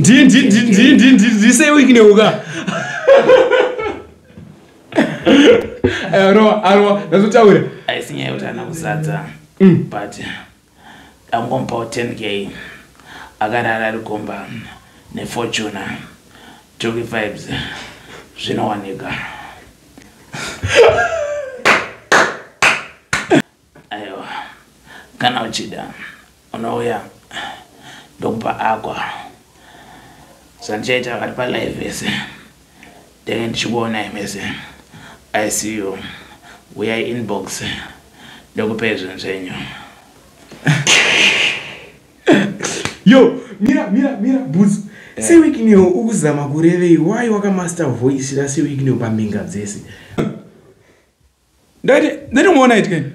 Say week neuga. Arwa, that's what I will. I think I would have but I'm going to 10K. I got a comba, ne fortuna, 25. You know, nigga. Ayo, kana uchida. Unoya, dokpa agwa. Sanjeta katipa live ese. Then chibona imese. I see you. We are inbox. Dogo pezo nzenyo. Yo, mira, boots. Say week new uzama kureve why waka master voice la say week new pambinga dzese. They don't want it again.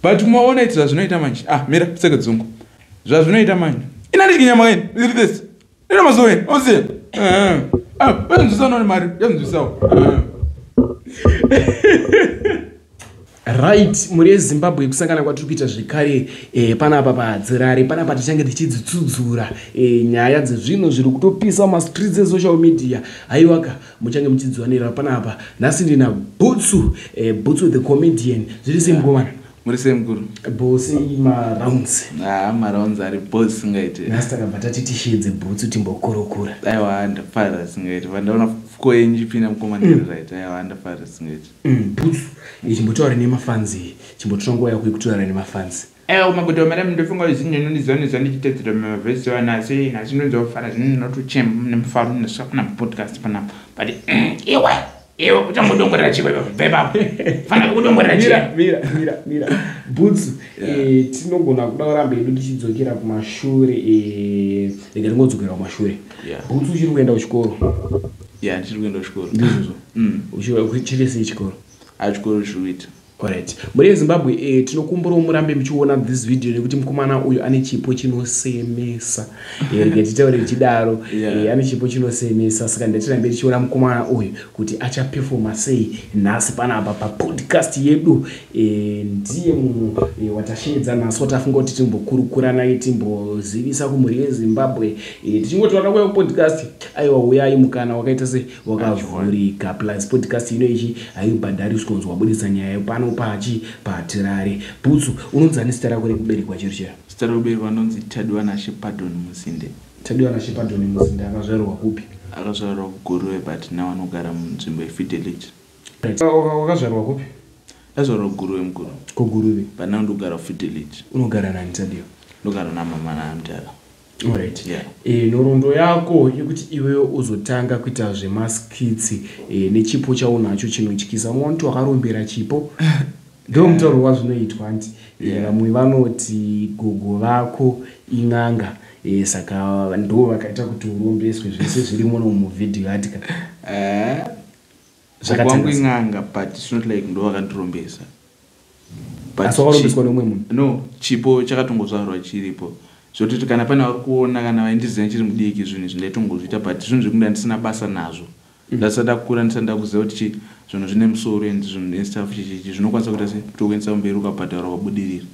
But tomorrow night zvazvinoita manje. Mira seka dzungu. Zvazvinoita manje. Inandi kinyama ngeni. Is this? Ina mazoweni. Oze. Benzisa noni mari. Yenzisa. Right, muri Zimbabwe kusangana kwatiri kuita zvekare panapa padzirare panapa tichange tichidzudzura nyaya dzezvino zviri kutopisa ma streets e social media. Haiwaka muchange muchidzwanira panapa. Nhasi ndina Butsu, Butsu the comedian. Zviri sei mkomana? Muri sei mukuru? Boss ma rounds. Ma rounds ari boss singaite. Nhasi takabata titishedze Butsu timbokorokura. Aiwa ndafara singaite. Vandaona fuko yenji pina mkomana right. Aiwa ndafara singaite. Butsu chimbotaura nemafans chimbotongoa yako kutaura nemafans. Magodo madam ndofunga izinyo nonizoniza ndichitedzera mavesi wanasi ndinozofara zvinotochemba nemufaro nesakuna podcast panapa. But iwe uchangodongorera chikwe beba. Fana kudongorera chikwe. Mira. Butsu tinogona kuda kuramba edu tichidzokera kumashure rega ringodzokera kumashure. Butsu chiri kuenda kuchikoro. Chiri kuenda kuchikoro. Ndizvo. Uchiri sei chikoro? Achikoro chirikuita. Alright. Muri Zimbabwe tinokumbura murambe muchiona this video nekuti mukomana uyu ane chipo chinosemesa. Ngetitaure chidaro ane chipo chinosemesa saka ndatirambe tichiona mukomana uyu kuti acha performa sei nhasi panapa pa podcast yedu. Ndiye munhu watashedza nhasi watafunga kuti timbokurukura naye timbozivisa kumhuri yeZimbabwe. Tichingotaura kuya podcast aiwa uyai mukana wakaita se wakavhurika plus podcast inoichi haibhadhariswi kunzi wabudisa nyaya pano pachi patirare. Butsu unonzi zita rako rekuberekwa chiri chero? Zita rekuberekwa anonzi Tadiwana Shepherdon Musinde. Tadiwana Shepherdon Musinde. Akazvarwa kupi? Akazvarwa kuGuruve but now anogara munzvimbo yeFidelity. Wakazvarwa kupi? Akazvarwa kuGuruve mukuru. KuGuruve. But now ndogara kuFidelity. Unogara nani Tadio? Ndogara namama naamutara. Alright. Nhoroondo yako yekuti iwewe uzotanga kuita zvemaskits nechipo chaunacho chinotyisa. Mwantu wakarombera chipo. Ndio mutauro wazvinoitwa nti vamwe vanoti gogo vako ing'anga. Saka ndo vakaita kuti urombeswe zvese zviri muno muvhidhiyo atika. Kwangu ing'anga but it's not like ndo vakandirombesa. Asi wakarombeswa nomwe munhu? No, chipo chakatongozvarwa chiripo. Zvototi kana pane vari kuona kana vaindiziva chiri mudiki zvinhu zvindaitongozviita but zvinhu zvekunda ndisina basa nazvo. Ndasada kukura ndisanda kuziva kuti zvinhu zvine musoro and zvinhu nestaff chichi zvinokwanisa kuita se kutokuendesa mberi ukabhadhara wabudirira.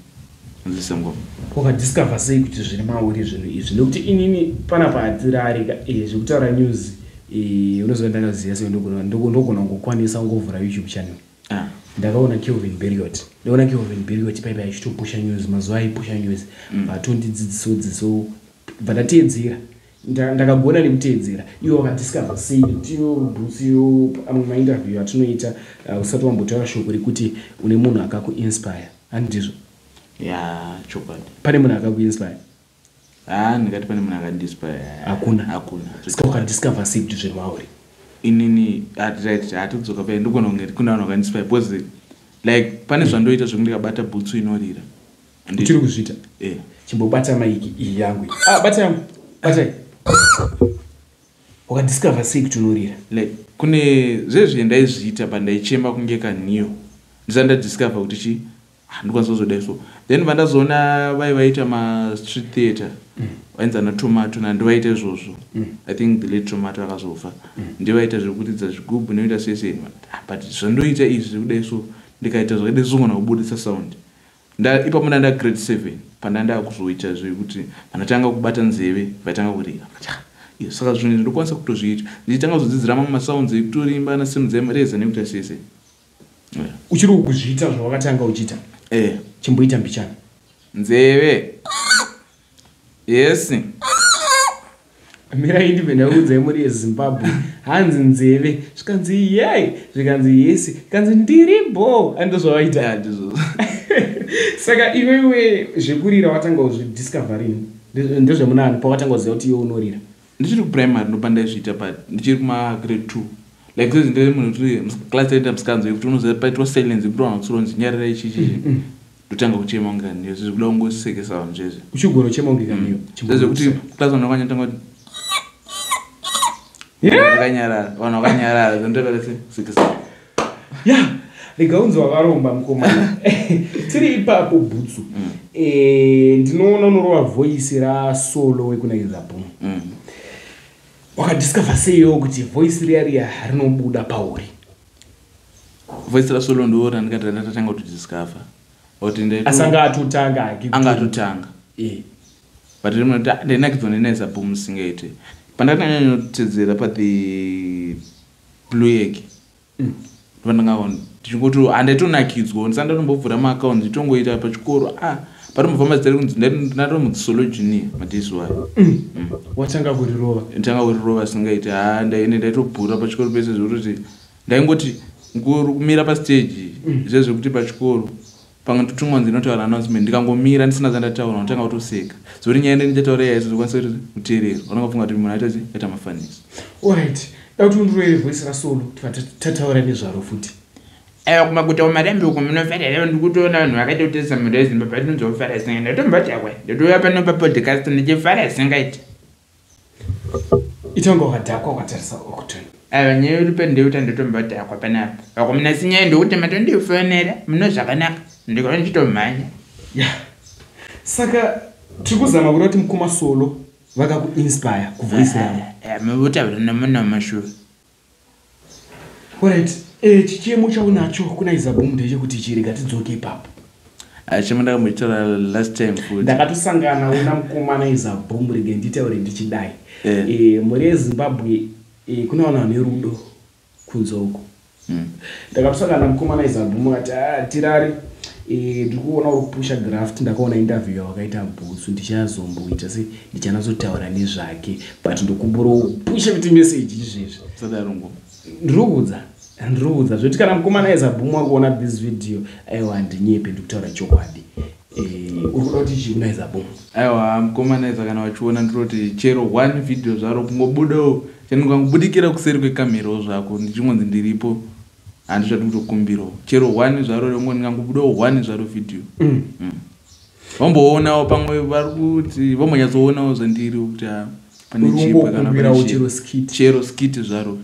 Nzisa ngoma. Wakadiscover sei kuti zviri mauri zvinhu izvi? Nekuti inini panapa hatirarika zvekutaura news unoziva ndakaziva sei ndogona kungokwanisa ngovhura YouTube channel. Ndakaona Kelvin Berriot. Ndaona Kelvin Berriot paipa achitopusha news mazuva aipusha news. Vatondidzidziso vadateedzera. Ndakagona nekuteedzera. Ivo vakadiscover sei tiyo Butsu amwe mainterview atinoita usati wambotaura shoko rekuti une munhu akakuinspire. Handizvo? Chokwadi. Pane munhu akakuinspire? Ndikati pane munhu akandiinspire. Hakuna. Saka wakadiscover sei kuti zviri mauri? Inini hatidzoka pai ndogona kunge kuna vanhu vakandiinspire because like pane zvandoita zvekundikabata Butsu inorira. Uchiri kuzviita? Chimbobata maiki iyi yangu. Bata yangu. Batai. Wakadiscover sei kuti unorira? Like kune zvezvi ndaizviita pandaichemba kunge kanhiyo. Ndisandadiscover kuti ndikwanisa kuzodai so. Then vandazoona vaita ma street theater. Vainzana Tomato nandivaita izvozvo. I think the late Tomato akazofa. Ndivaita zvekuridza zvigubhu noita sese. But zvandoita izvi zvekudai so ndikaita zvakadai zungona kubudisa sound. Ipapo ndanda grade 7. pandanda kuzoita zvekuti vanotanga kubata nzeve vatanga kurira saka zvinhu ndinokwanisa kutozviita ndichitanga kuzodzidzira mamwe masounds ekutorimba nasimudza mureza nekuita sese uchiri kuzviita zvawakatanga uchiita chimboita mbichana nzeve yes mira indi vendakuudzai muri yezimbabwe hanzi nzeve zvikanzi yei zvikanzi yesi kanzi ndiribo andozvavaita ndizvo saka iwewe zvekurira watanga kuzvidiscoverini ndezvemunani pawatanga kuziva kuti iwe unorira ndichiri kuprimary ndopandazviita but ndichiri kumagrade 2 like zvezvi ndiri munhu kuti class enda musikanzwa kuti unoziva paitwa silence kuti vanhu tsuronzi nyarira ichichi ndotanga kuchema unganiyo zvezvi kuda kungosekesa vanhu zvezvi uchigona uchema unganiyo zvezvekuti class vanhu vakanyatanga kuti vakanyarara vanhu vakanyarara zandakadasekesa rega unzi wakaromba mukomana tiri ipapo bhutsu ndinoona unorova voice rasolo wekunaiza boom wakadiscover seiwo kuti voice riya rinobuda pauri voice rasolo ndo randikati ndatanga kutodiscover asanga atotanga anga atotanga but rimoti ndainakidzwa nenaiza boom singaite pandakanyanyotedzera paThe Blue Egg ndandingaona tichingoti handaitonakidzwa ndisandatombovhura maakaunti nditongoita pachikoro patombofamba zita rekunzi ndatomudzisolo junior madhesi wayo watanga kurirova nditanga kurirova singaiti ndaitobhura pachikoro pese zvekuti ndaingoti kumira pastage zvezvekuti pachikoro pamwe totumwa ndinotaura announcement ndikangomira ndisina zandataura ndotanga kutoseka zvokuti nyaya ndinjataura yaisi zokwanisa kuti kuteerera vanongafunga kuti munhu aita aita mafaniso alright dauti undiroere voice rasolo kuti tataura nezvaro futi kumaguta umarembe uko munofarira ndikutoona vanhu vakaita kutesa mhuri yezimbabwe ndinozofara singa ndatombatawe ndotouya pano papodcast ndichifara singaiti itanga wakadhakwa ukatarisa okutoni nyaya uri pendeuta ndotombatakwa panapa ako muna sinyaya ndokuti matondifonera muno zvakanaka ndikona ndichitomhanya saka tiri kuzama kuda kuti mukoma solo vakakuinspire kuvoice yavo muvutaura nemuna mashuva alright chichemo chaunacho kunaiza boom ndechekuti chirega tidzoke ipapo chemo ndakamboitaura last time futi ndakatosangana una mukomana iza boom rege nditaure ndichidai muri yezimbabwe kuna vanhu vane rudo kunze uko ndakatosangana mukomana iza boom ati tirari ndiri kuona uri kupusha graft ndakaona interview yawakaita bhutsu ndichazomboita se ndichanazotaura nezvake but ndokumbura upusha kuti message izvezvi sadarungu ndiroudza zvoti kana mukomana iza boom akuona this video aiwa ndinyepe ndikutaura chokwadi uri kuda kuti chii kunaiza boom aiwa mukomana iza kana wachiona ndiroti chero 1 video zvaro kungobudawo chaningangobudikira kuseri kwekamerawo zvako ndichingwanzi ndiripo handizvati kutokumbirawo chero 1 zvaro rongo ndingangobudawo 1 zvaro video vamboonawo pamwe vari kuti vambonyatsoonawo zvandiri kuti pane chipa kana chero skit zvaro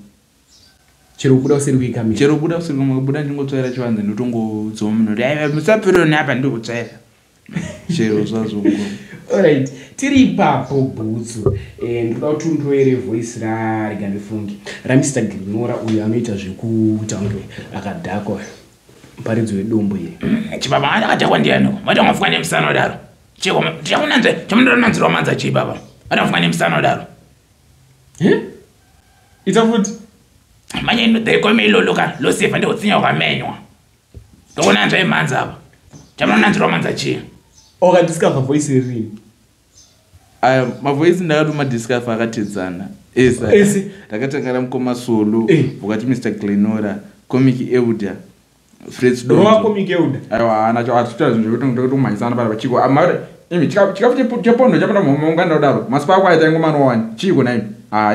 chero kubuda usiri kuikamera chero kubuda usiri kubuda ndingotsvaira chivanze ndotongodzoma munhu kuti aiwa musapiro neapa ndikutsvaira chero zvazvo alright tiri ipapo bhutsu ndoda kuti undiroere voice rarega ndifungi ramr Grinora uyo anoita zvekutangwe akadhakwa mparidzo yedombo ye chibaba akadhakwa ndiano matangafuka nemusana daro chamunanze chamunonanzirwa manza chibaba matangafuka nemusana daro ita futi manye inodhekomiloluka losifa ndikutsinya kwamenywa ndokunanzva imanza apa chamunonanzirwa manza chii wakadiscover voice ririni mavoice ndakatomadiscover akatedzana ese ndakatangana mukoma solo ukati Mr Glenora comic Elder Fritz Doma comic Elder aiwa anacho atuta zvinhu ndokutomhanyisana para pachiko amare imi chikafu chepondo chapanda munganda udaro masipa ako aita ngomano wani chiko naimi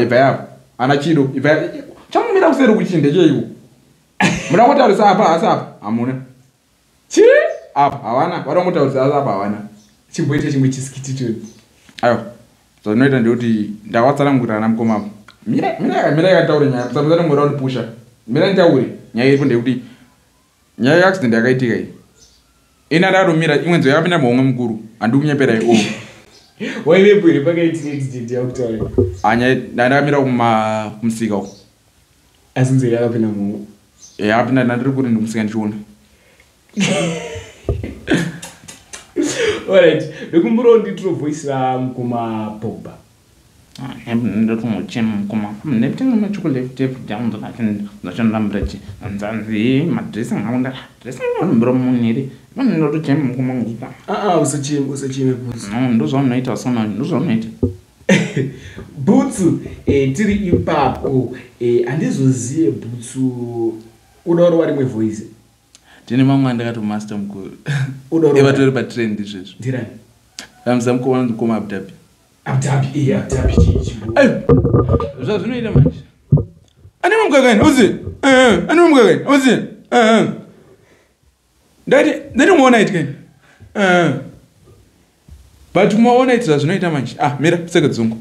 ibva yapo ana chido ibva chamumira kuseri kuchinde cheiwo muda kutaurisa apa asi apa hamuna chi apa hawana vada kutaurisa asi apa hawana chimboita chimwe chisikiti toni aiwa zvinoita ndekuti ndakatsanangurira namukoma mira yakataura nyaya musamuzati mwera undipusha mira nditaure nyaya iripo ndekuti nyaya yeaccident yakaitika iyi ina ndatomira imwe nzeve yakapinda muhomwe mukuru handi kunyepera io waivepo iri pakaitika accident yakutaura anya ndakamira kumusika uko asi nzeve yakapinda muhomwe yakapinda ndandiri kuti ndimusika ndichiona Alright, ndikumbura nditro voice la mukoma Pogba. Ndotomuchema mukoma. Netenga machocolate down the lambrachi. Nzanzi madressing aunda. Dressing bromuniri. Ndotochema mukoma ngita. Usachime Boots. Ndozonoita sona, ndozonoita. Boots tiri ipapo andizoziye Boots udauro wari mwe voice. Tine mamwe andakato master mukuru. Evatori pa trend izvezvo. Ndirani? Vamza mukoma ndikoma Abu Dhabi. Abdabi chichi. Zvazvinoita manje. Ane mumugagani uzi. Ane mumugagani uzi. Ndati muona it kani. But muona it zvazvinoita manje. Mira pseka dzungu.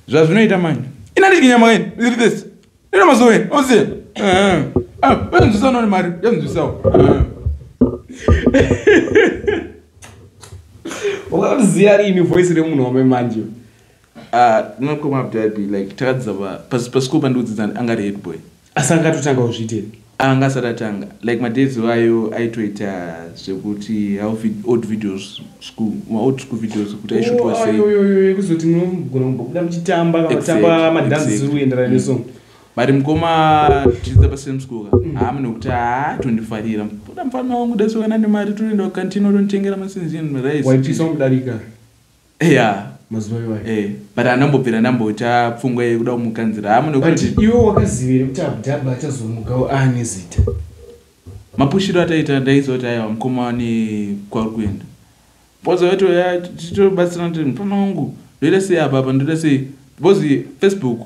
Zvazvinoita manje. Inandiki nyama kani. Is this? Ina mazoe uzi. Wenzisa noni mari. Yenzisa. Wakaziya rini voice remunhu wame manje. Ndinokoma Abu Dhabi like takadzava pasikupa ndikudzidzana angari head boy. Asangatotanga kuzviitira. Angasadatanga like madezi wayo aitoita zvekuti old videos school old school videos kuti aishutwa sei kuzoti munogona kumbobuda muchitamba kamatamba madhansi uenderana nesong. Bari mukoma tichidza pasame school nekuti tondifarira buda mufana wangu dasokana nemari toenda kukantino tonitengera masinzini rice waipisa mudarika. Mazuva iwayo. But anambobvira ndambota pfungwa yekuda kumukanzira nekuti iwe wakazivira kuti Abu Dhabi achazomukawo ane zita. Mapushiro ataita ndaizoti aiwa mukoma wane kwari kuenda. Boza wetu titobatsirana kuti mufana wangu ndoita sei apa ndoita sei bozi Facebook.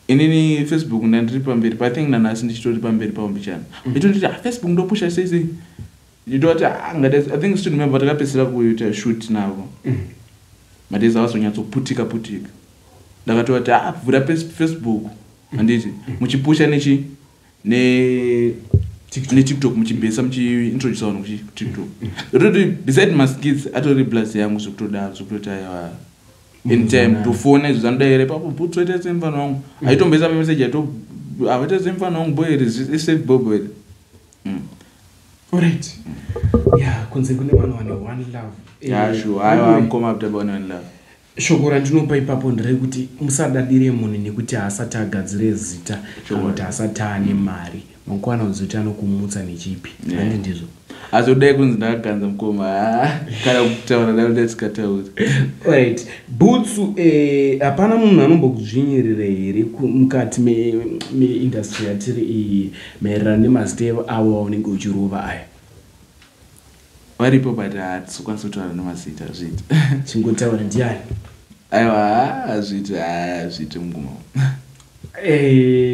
Inini Facebook ndandiri pamberi pa think nanasi ndichitori pamberi pa umbichana. Nditoti Facebook ndopusha sei. Nditoti I think still remember takapesera kuita shoot navo. Madezi awazonyatsoputika. Ndakatoti vhura Facebook handiti muchipusha TikTok muchibhesa muchiintroduce vanhu kuTikTok. Ndototi beside maskits atori plus yangu zvekutoti aiwa anytime tofona izvo zanoda here papo Boots waita semufana wangu aitombesa message avaita semufana wangu boy safe bobo here. Alright. Kunze kune vanhu vane one love. Sure. Aiwa mukoma Abu Dhabi one love. Shoko randinopa ipapo nderekuti musadadire munhu nekuti haasati agadzire zita kana kuti haasati ane mari. Mangwana kuzoti anokumutsa nechipi. Handi ndizvo. Azodai kunzi ndakaganza mukoma kana kutaura nayo tikataura. Right. Boots hapana munhu anombokuzvinyirira here mukati meindustry yatiri iyi maererano nemazita avo vaunenge uchirova aya. Varipo but hatisokwanisa kutaura nemazita zviti. Chingotaura ndiani? Aiwa zviti muguma.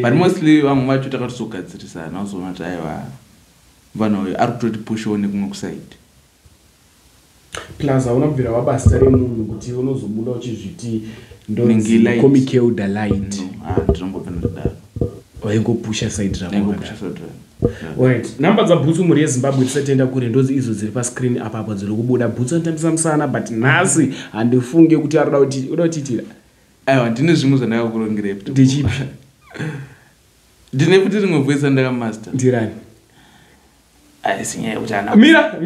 But mostly vamwe vacho takatozogadzirisana uzoona kuti aiwa vanhu ari kutoti pushawo nekumwe kusaidi. Plus hauna kubvira wabasa remunhu kuti unozobuda uchizviti ndonzi comic elder light. Ndinombobva ndodaro. Waingopusha side ravo. Alright, namba dzaBoots muri yeZimbabwe tisatenda kure ndozi izo dziri pa screen apa dziri kubuda. Boots anotambisa musana but nhasi handifunge kuti arida kuti uda kutitira. Aiwa ndine zvimwe zvandakakurongera kuti ndichipi. Ndine kuti rimwe voice ndakamaster. Ndirani? Aisinya kuti ana. Mira.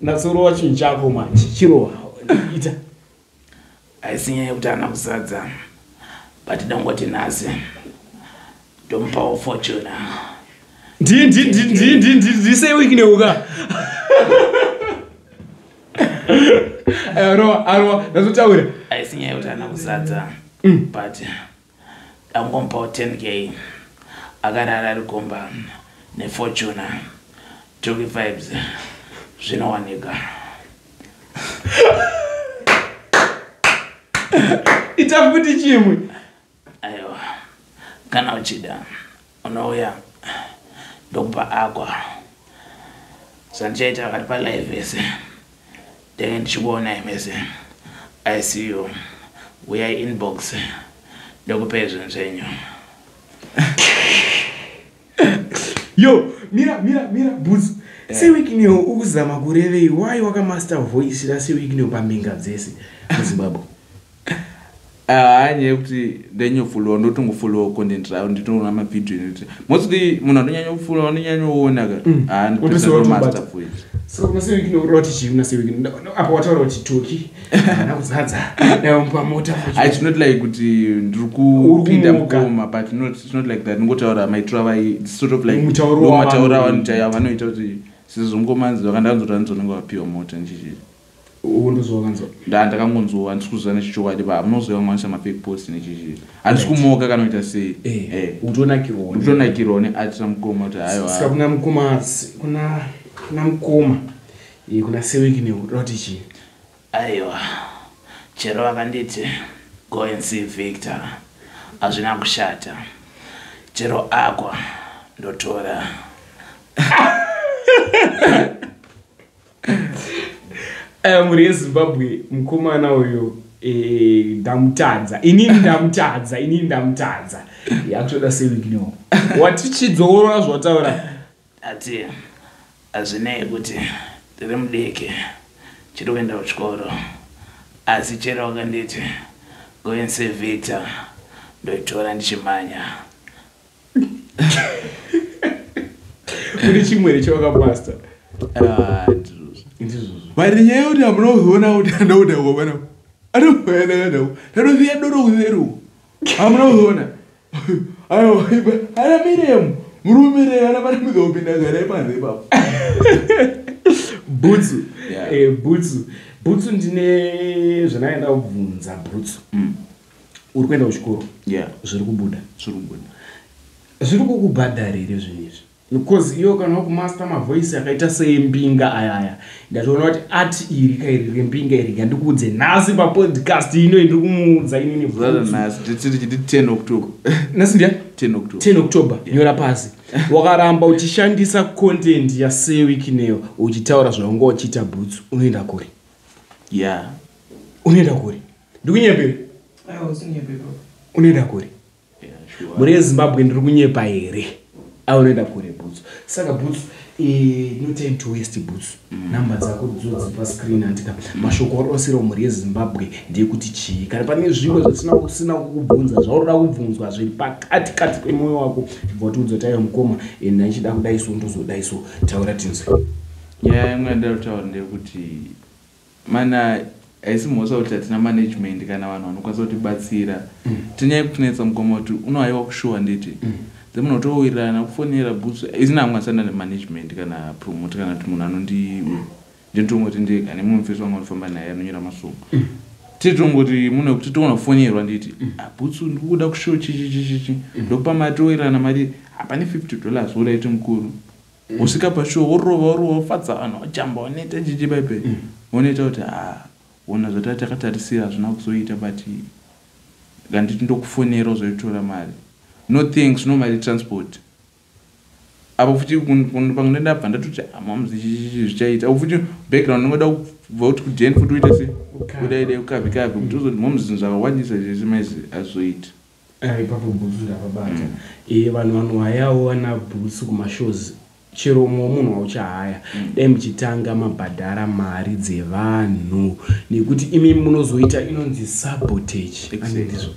Nasoro wacho nchako manje. Chiro ita. Aisinya kuti ana kusadza. But dangoti nasi. Dompawo fortune. Ndi say weekneuka. Arwa, nazotaura. Aisinya kuti ana kusadza. But dangompawo 10k. Agarara rikomba nefortune 25 zvinowanika. Itafuti chimwe. Aiwa. Kana uchida unouya ndokupa agwa. Sanchaita akati pa live ese. Ndenge ndichikuona imese. I see you. We are inbox. Ndokupe zvinhu zvenyu. Yo, mira Boots. Sei weekneo ukuzama kurevei why wakamaster voice la sei weekneo pambinga dzese muZimbabwe. hanyaya yekuti ndanyofolowa ndotongofolowa content rao nditoona mavhidhiyo nekuti mostly munhu anonyanya kufolowa anonyanyoona ka ndikumaster for it. So kuna sewi kino roti chi kuna sewi kino apa wataura kuti toki na kuzadza na mpa mota. It's not like kuti ndiri kupinda mukoma but it's not like that. Ngotaura maitwa it's sort of like mutaura vanoita kuti sizongomanzi vakandanzora nzononga vapiwa mota njiji. Undozo kanzo. Ndakangonzwa ndikuzana chichokwadi ba mnozoya mwanisha mafake post nechiji. Andikumoka kanoita sei. Utona kirone atira mukoma kuti hayo. Sika kuna mukoma kuna mukoma. Kuna sewi kino roti chi. Aiwa. Chero vakanditi go and see Victor. Azvina kushata. Chero akwa ndotora. Muri yeZimbabwe mukomana uyo ndamutadza. Inini ndamutadza. Yakutoda sevigino. Watichidzorora zvataura. Ati azvinei kuti tiri mudiki chiri kuenda kuchikoro asi chero wakanditi go and see Victor ndoitora ndichimanya. Kuri chimwe chawakapasta. Vari nyaya yekuti hamunoziona kuti andauda kuona ndanoziya doro kuzeru hamunoziona ana miremu murume ana pane muzopinda garai panze ipapo. Butsu ndine zvanaenda kubvunza. Butsu uri kuenda kuchikoro zviri kubuda zviri kukubhadharire zvinezvi because iyo kana kumaster mavoice akaita sembinga ayaya ndatoona kuti ati iri kairi rembinga iri ngandikuudze nhasi papodcast ino ndiri kumuudza inini nhasi tiri chiti 10 October nhasi ndiya 10 October nyora pasi wakaramba uchishandisa content yaSeweek Neo uchitaura zvaunga uchiita Butsu unoenda kuri unoenda kuri ndikunyepera unoenda kuri muri yeZimbabwe ndiri kunyepa here aunoenda kure Butsu. Saka Butsu no time to waste Butsu. Namba dzako dzodzi pa screen andika mashoko orosiro muri yeZimbabwe ndekuti chii kana pane zvinhu zvatisina kukubvunza zvaurida kubvunzwa zviri pakati kati kwemoyo wako kuti udzotayo mukoma ndachida kudaiso ndozodaiso taura tinzwe. Imwe ndataura ndekuti mana aisi mhosa kuti hatina management kana vanhu vanokwanisa kutibatsira tinyaya kutinetsa mukoma kuti unohaiwa kushuwa nditi munotowirirana kufonera Butsu isina amwasana nemanagement kana promote kana kuti munhu nditongoti ndega nemumufesi wangu anofamba naye anonyora masoko titongoti munhu kuti togona kufonierwa nditi Butsu ndikuda kushow chichi ndokupa matowirirana mari hapane $50 uraiti mukuru usika pashow worova ufadza vanhu wachamba wanoita chichi baibai unoita kuti ona zvotati takatarisira hazvina kuzoita but nganditi ndokufonera uzoitora mari no things no mari transport apo futi pamwe ndabva ndatoti amamuzi zvichaita apo futi background ndingoda kubva kuti kujeni futi uite se kudaidai ukabhikabhi kuti uzoti momzi zvinhu zvakawandisa zvese maizi azoita ipapo Butsu ndakabata vanhu vayaona Butsu kumashows chero munhu wauchahaya dai muchitanga mabhadhara mari dzevanhu nekuti imi munozoita inonzi sabotage andizvo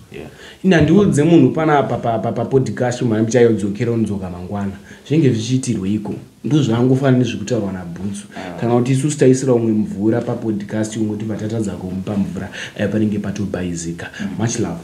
inandiudze munhu panapa papodcast mari muchayodzokera unodzoka mangwana zvinge zvichiitirwe iko ndozvaangofanira nezvekutaurwa naButsu kana kuti isusu taisira umwe mvura papodcast umwe kuti vatata dzako mupa mvura panenge patobhaizika. Much love.